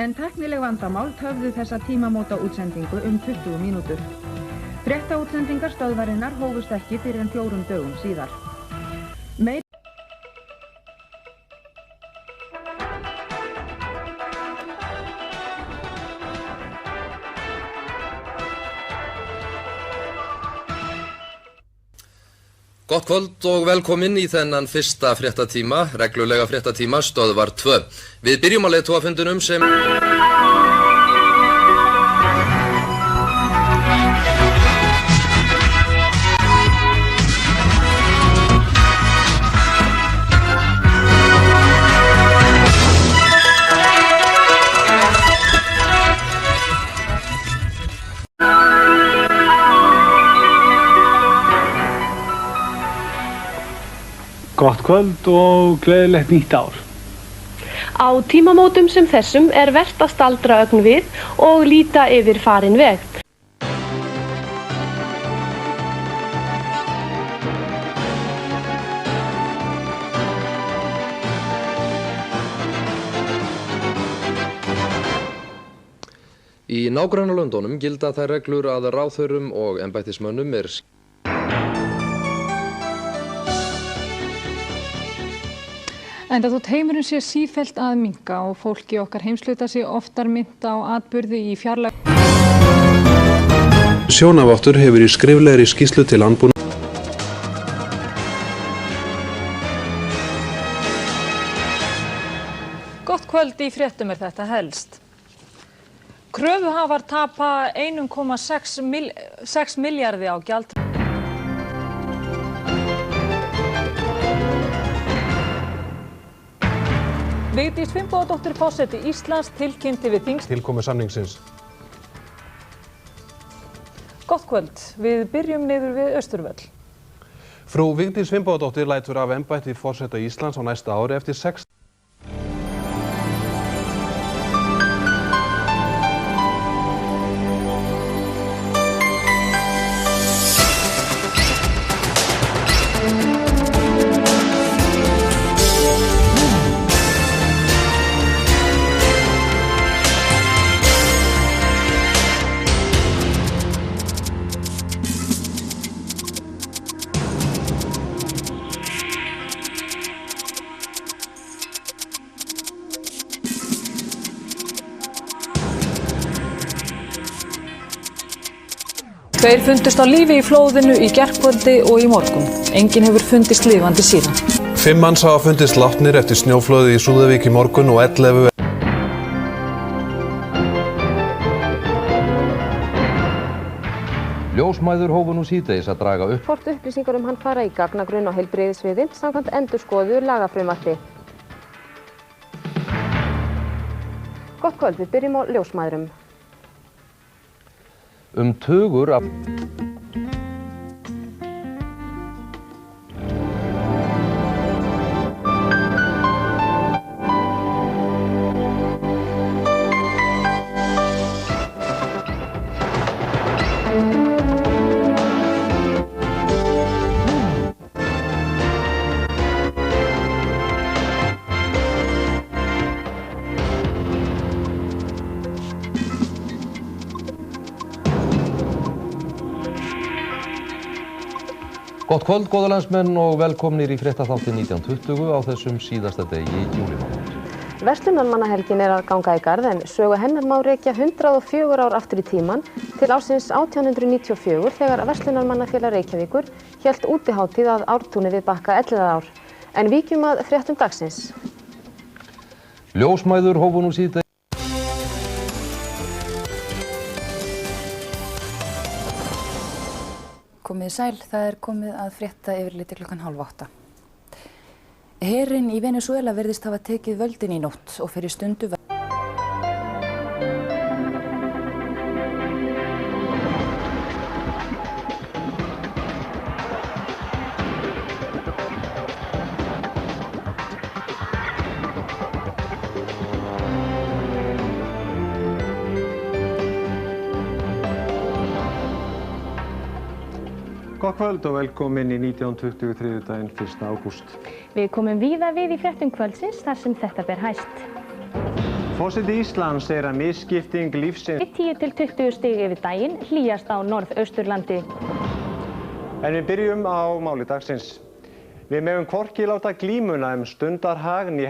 en tæknileg vandamál töfðu þessa tímamóta útsendingu 20 mínútur. Fréttaútsendingar stöðvarinnar hófust ekki fyrir en 4 dögum síðar. Gott kvöld og velkomin í þennan fyrsta fréttatíma, reglulega fréttatíma, stöðvar 2. Við byrjum á leiðtogafundinum sem... Gott kvöld og gleðilegt nýtt ár. Á tímamótum sem þessum vert að staldra ögn við og líta yfir farinn veg. Í nágrannalöndunum gilda þær reglur að ráðherrum og embættismönnum Enda þótt heimurinn sé sífellt að minnka og fólk í okkar heimshluta sé oftar minnt á atburði í fjarlæg... Sjónavottur hefur í skriflegri skýrslu til landbúnaðar. Gott kvöld, í fréttum þetta helst. Kröfuhafar tapa 1,6 milljarði á gjald. Vigdís Finnbogadóttir forseti Íslands tilkynnti við Tilkomu samningsins. Gott kvöld, við byrjum niður við Austurvöll. Frú Vigdís Finnbogadóttir lætur af embætti forseta Íslands á næsta ári eftir 6... Tveir fundust á lífi í flóðinu í gærkvöldi og í morgun. Enginn hefur fundist lifandi síðan. 5 manns hafa fundist látnir eftir snjóflóðið í Súðavík í morgun og 11... Ljósmæður hófu nú síðdegis að draga upp... Hvort upplýsingar hann fara í gagnagrunn á heilbrigðissviði samkvæmt endurskoðuðu lagafrumvarpi. Gott kvöld, við byrjum á ljósmæðrum. Tugur af... Gott kvöld, góða landsmenn og velkomnir í fréttaþáttinn 1920 á þessum síðasta degi í júlímánuð. Verslunarmannahelgin að ganga í garð en sögu hennar má rekja 104 ár aftur í tímann til ársins 1894 þegar Verslunarmannafélag Reykjavíkur hélt útihátíð að Ártúni við Bakka Elliðaár. En víkjum að fréttum dagsins. Ljósmæður hófu nú síðdegis... Komið sæl, það komið að frétta yfirliti klukkan 7:30. Herinn í Venesúela virðist hafa tekið völdin í nótt og fyrir stundu Gott kvöld og velkomin í 1920 þriðjudaginn 1. ágúst. Við komum víða við í fréttum kvöldsins þar sem þetta ber hæst. Forseti Íslands segir að misskipting lífsins 10 til 20 stig yfir daginn, hlýjast á Norðausturlandi. En við byrjum á máli dagsins. Við megum hvorki láta glímuna stundarhag né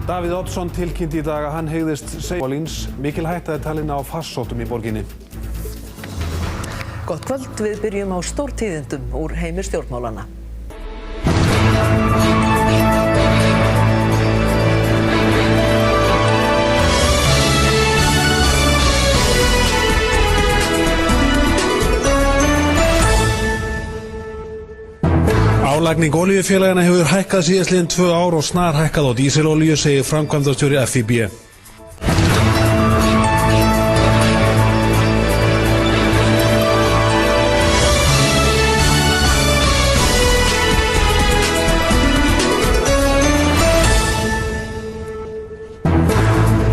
Davíð Oddsson tilkynnti í dag að hann hegðist Seymólins. Mikil hætta talin á farsóttum í borginni. Gott kvöld, við byrjum á stórtíðindum úr heimi stjórnmálanna. Álagning olíufélagana hefur hækkað síðastliðin 2 ár og snar hækkað á dísilolíu, segir framkvæmdastjóri FÍB.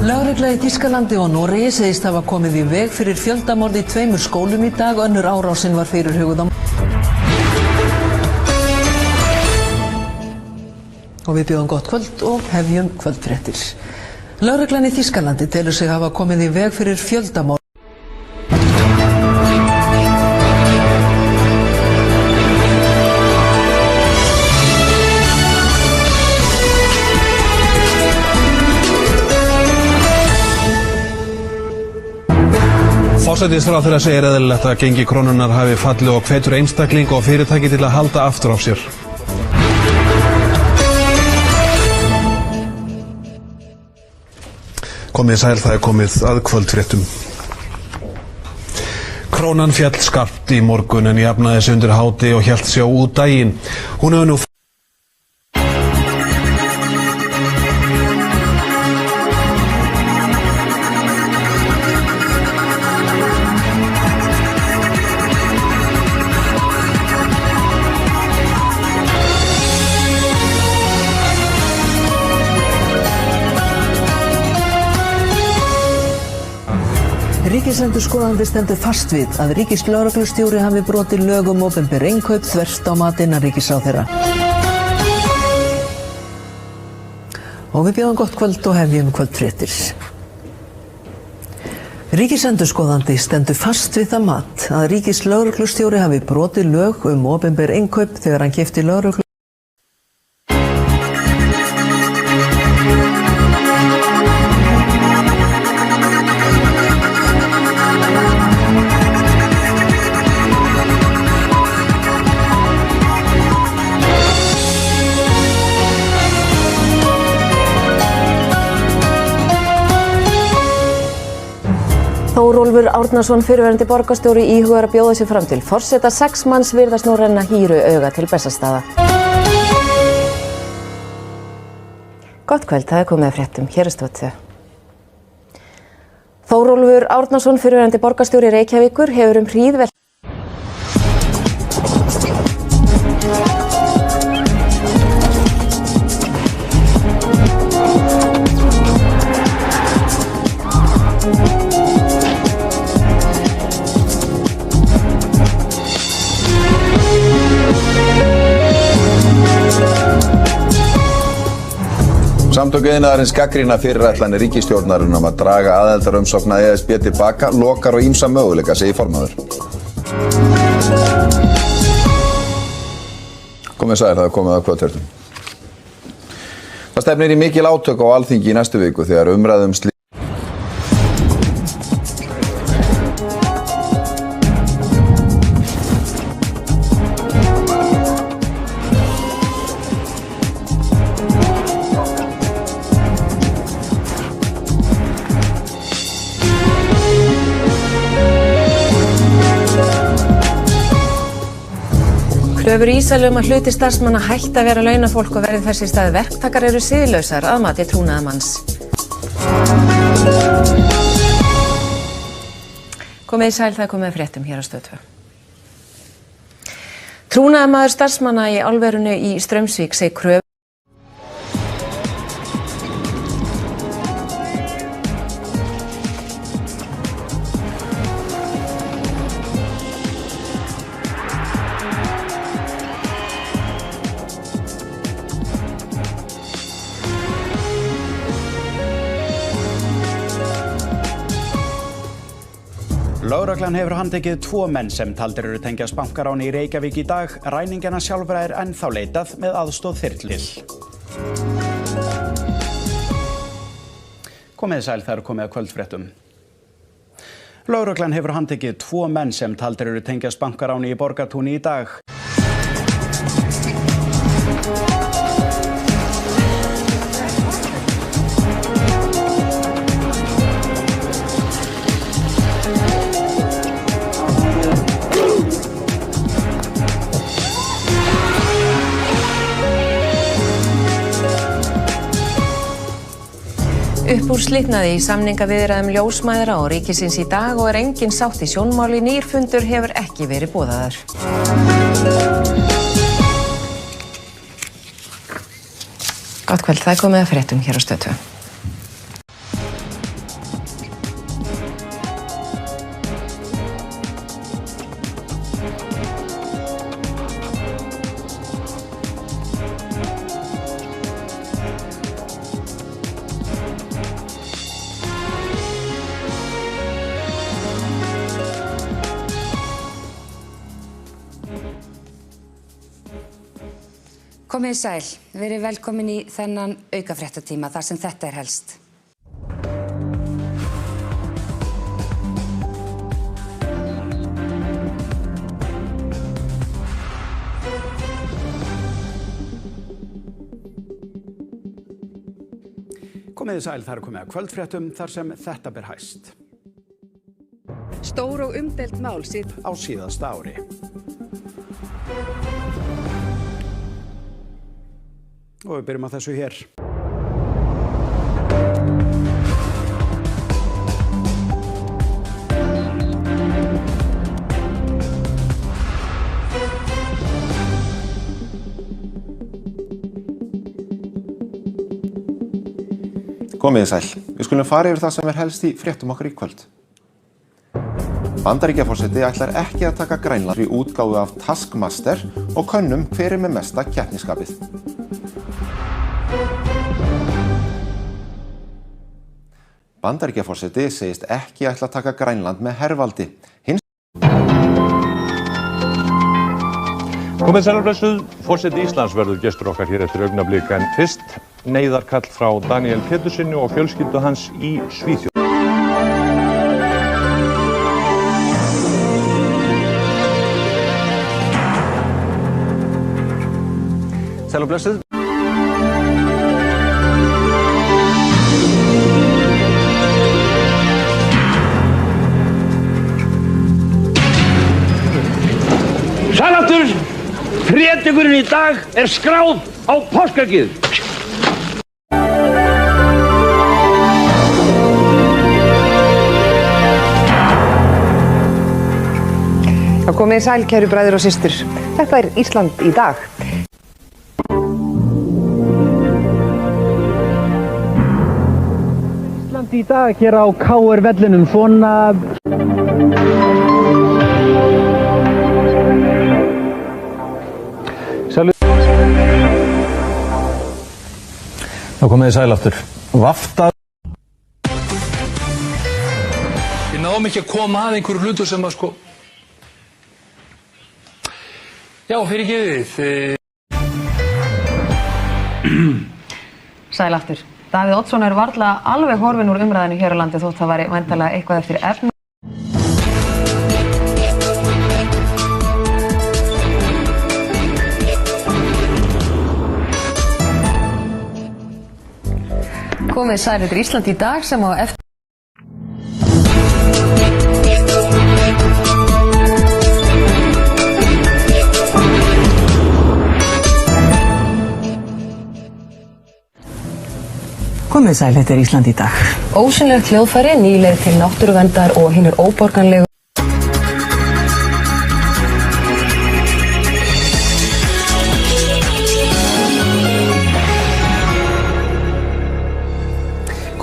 Lögregla í Þýskalandi og Noregi segist hafa komið í veg fyrir fjöldamorð í 2 skólum í dag. Önnur árásin var fyrirhuguð á. Og við bjóðum gott kvöld og hefjum kvöldfréttir. Lögreglan í Þýskalandi telur sig hafa komið í veg fyrir fjöldamorð. Forsætisráðherra segir eðlilegt að gengi krónunnar hafi fallið og hvetur einstakling og fyrirtæki til að halda aftur af sér. Komið sæl, það komið að kvöldfréttum. Krónan féll skarpt í morgun en jafnaði sig undir háti og hélt sig út daginn. Hún hefur nú Ríkisendurskoðandi stendur fast við að ríkislögreglustjóri hafi brotið lög opinber innkaup þvert á mat innanríkisráðherra. Og við bjóðum gott kvöld og hefjum kvöldfréttir. Ríkisendurskoðandi stendur fast við það mat að ríkislögreglustjóri hafi brotið lög opinber innkaup þegar hann keypti lögreglu. Þórólfur Árnason, fyrrverandi borgarstjóri, íhugar að bjóða sig fram til forseta. 6 manns virðast nú renna hýru auga til Bessastaða. Gott kvöld, það komið að fréttum. Hér er Stöð 2. Þórólfur Árnason, fyrrverandi borgarstjóri Reykjavíkur, hefur hríð Samtök iðnaðarins gagnrýna fyrirætlanir ríkisstjórnarinnar að draga aðildarumsókn að ESB tilbaka, lokar og ýmsa möguleika, segir formaður. Komið sæl, það er komið að kvöldfréttum. Það stefnir í mikil átök á Alþingi í næstu viku þegar umræðum Kröfur Ísraels að hluti starfsmanna hætti að vera launafólk og verði þess í stað verktakar eru siðlausar að mati trúnaðarmanns. Komið sæl, það komið að fréttum hér á Stöð 2. Trúnaðarmaður starfsmanna í álverinu í Straumsvík segir kröfur Lögreglan hefur handtekið 2 menn sem taldir eru tengjast bankaráni í Reykjavík í dag. Ræningjanna sjálfra ennþá leitað með aðstoð þyrlu. Komið sæl, það komið að kvöldfréttum. Lögreglan hefur handtekið 2 menn sem taldir eru tengjast bankaráni í Borgartúni í dag. Upp úr slitnaði í samningaviðræðum ljósmæðra og ríkisins í dag og engin sátt í sjónmáli. Nýr fundur hefur ekki verið boðaður. Gott kvöld, það komið að fréttum hér á Stöð 2. Komið sæl, verið velkomin í þennan aukafréttatíma þar sem þetta helst. Komið sæl, það komið að kvöldfréttum þar sem þetta ber hæst. Stór og umdeilt mál sitt á síðasta ári. Og við byrjum á þessu hér. Komið sæl. Við skulum fara yfir það sem helst í fréttum okkar í kvöld. Bandaríkjaforseti ætlar ekki að taka Grænland í útgáfu af Taskmaster og könnum hver með mesta keppnisskapið. Bandaríkjaforseti segist ekki ætla að taka Grænland með hervaldi. Komið sæl og blessuð, forseti Íslands verður gestur okkar hér eftir augnablik en fyrst neyðarkall frá Daniel Pétursinni og fjölskyldu hans í Svíþjóð. Sæl og blessuð. Sæl! Fréttingurinn í dag skráð á páskagið. Það komið sæl, kæru bræður og systur. Þetta Ísland í dag. Ísland í dag hér á KR vellinum svona. Þá komið þið sæl aftur. Vafta. Við náum ekki að koma að einhverju hlutu sem að Já, fyrirgefið. Sæl aftur. Davíð Oddsson varla alveg horfinn úr umræðinu hér á landi þótt það væri væntanlega eitthvað eftir efni. Komið sæl, þetta Ísland í dag sem á eftir. Komið sæl, þetta Ísland í dag. Ósynlegt hljóðfæri, nýleg til náttúruverndar og hinir óborganlegu.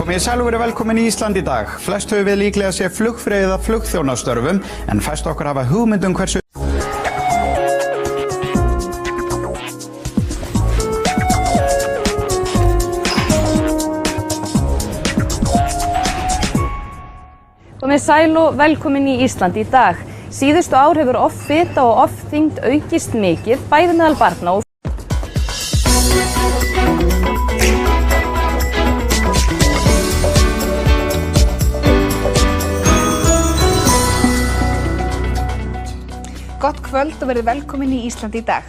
Komið sæl og verið velkomin í Ísland í dag. Flest höfum við líklega sé flugfreyða flugþjónastörfum en fæst okkur hafa hugmynd hversu Komið sæl og velkomin í Ísland í dag. Síðustu ár hefur offita og ofþyngd aukist mikið, bæði meðal barna og Gott kvöld og verið velkomin í Ísland í dag.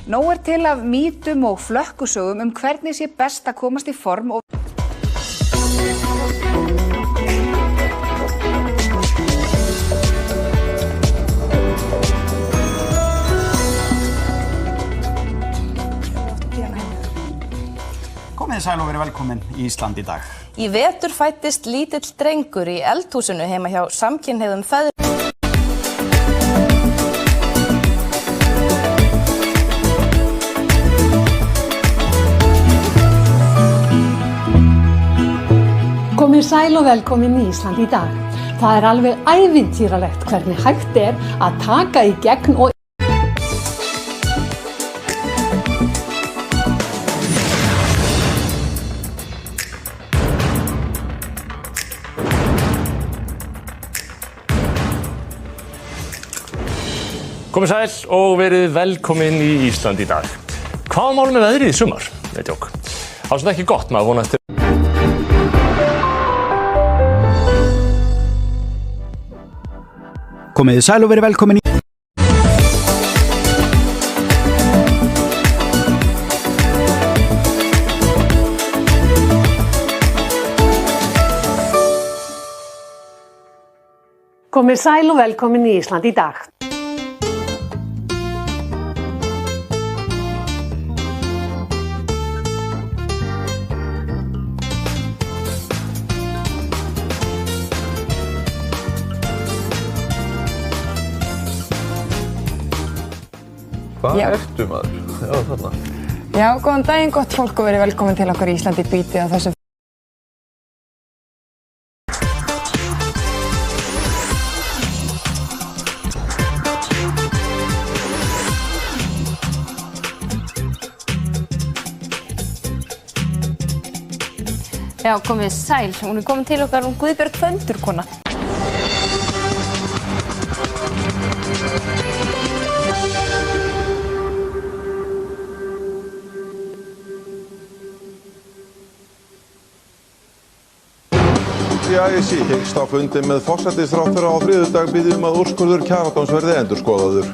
Nóg til af mýtum og flökkusögum hvernig sé best að komast í form og Komið sæl og verið velkomin í Ísland í dag. í vetur fæddist lítill drengur í eldhúsinu heima hjá samkynhneigðum feðrum. Komið sæl og velkomin í Ísland í dag. Það alveg ævintýralegt hvernig hægt að taka í gegn og Komið sæl og verið velkomin í Ísland í dag. Hvað málum með veðrið í sumar? Nei, djók. Það var svona ekki gott, maður vonast til. Komið sæl og verið velkomin í Komið sæl og velkomin í Ísland í dag. Hvað ertu maður? Já, þarna. Já, góðan daginn, gott fólk og verið velkomin til okkar í Ísland í bítið á þessu. Já, komið sæl. Hún komin til okkar Guðbjörg Föndurkona. ASÍ hyggst á fundi með forsætisráðherra á þriðjudag biðja að úrskurður kjaradóms verði endurskoðaður.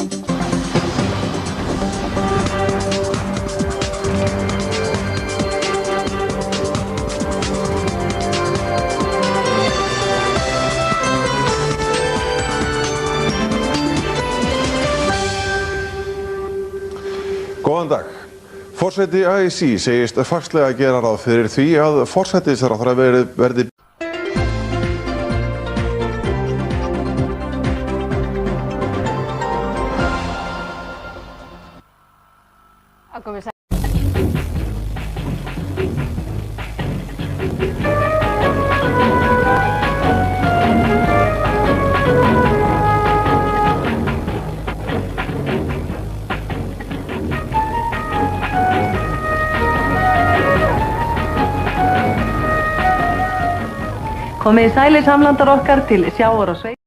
Góðan dag. Forseti ASÍ segist fastlega að gera ráð fyrir því að forsætisráðherra verði Komið sælir samlandar okkar til sjávar og sveit.